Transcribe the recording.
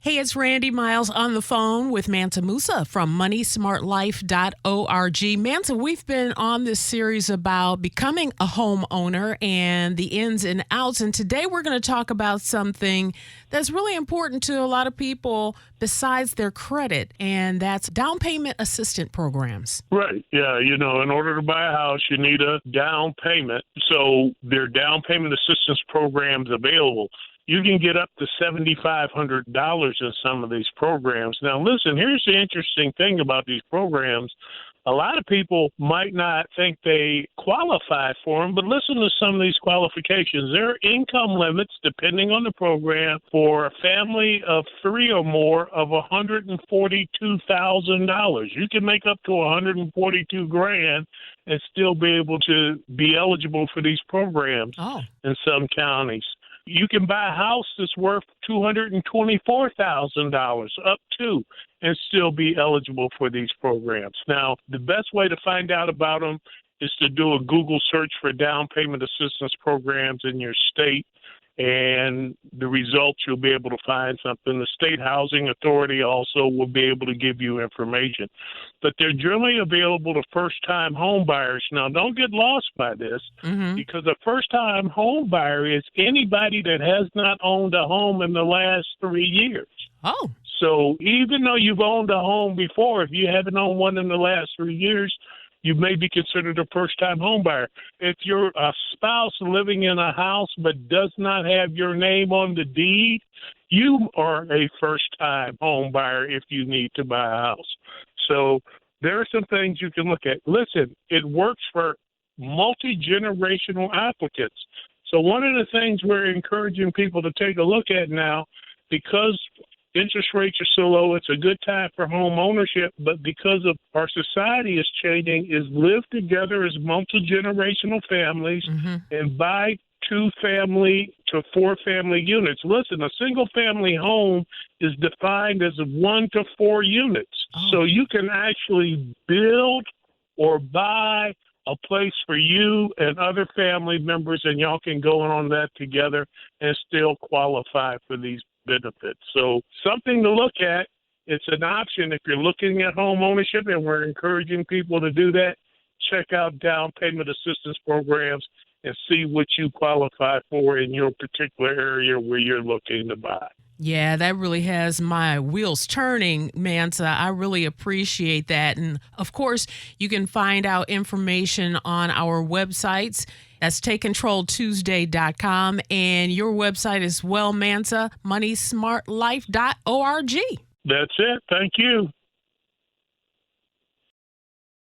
Hey, it's Randy Miles on the phone with Mansa Musa from MoneySmartLife.org. Mansa, we've been on this series about becoming a homeowner and the ins and outs. And today we're going to talk about something that's really important to a lot of people besides their credit, and that's down payment assistance programs. Right. Yeah. In order to buy a house, you need a down payment. So there are down payment assistance programs available. You can get up to $7,500 in some of these programs. Now, listen, here's the interesting thing about these programs. A lot of people might not think they qualify for them, but listen to some of these qualifications. There are income limits, depending on the program, for a family of three or more of $142,000. You can make up to $142,000 and still be able to be eligible for these programs in some counties. You can buy a house that's worth $224,000 up to and still be eligible for these programs. Now, the best way to find out about them is to do a Google search for down payment assistance programs in your state, and the results you'll be able to find something. The State Housing Authority also will be able to give you information. But they're generally available to first-time home buyers. Now, don't get lost by this, because a first-time home buyer is anybody that has not owned a home in the last 3 years. Oh. So even though you've owned a home before, if you haven't owned one in the last 3 years, you may be considered a first-time home buyer. If you're a spouse living in a house but does not have your name on the deed, you are a first-time home buyer if you need to buy a house. So there are some things you can look at. Listen, it works for multi-generational applicants. So one of the things we're encouraging people to take a look at now, because interest rates are so low, it's a good time for home ownership, but because of our society is changing, is live together as multi-generational families and buy 2-family to 4-family units. Listen, a single-family home is defined as 1 to 4 units. So you can actually build or buy a place for you and other family members, and y'all can go on that together and still qualify for these benefits. So something to look at. It's an option if you're looking at home ownership, and we're encouraging people to do that. Check out down payment assistance programs and see what you qualify for in your particular area where you're looking to buy. Yeah, that really has my wheels turning, Mansa. I really appreciate that. And of course, you can find out information on our websites. That's TakeControlTuesday.com. And your website as well, Mansa, MoneySmartLife.org. That's it. Thank you.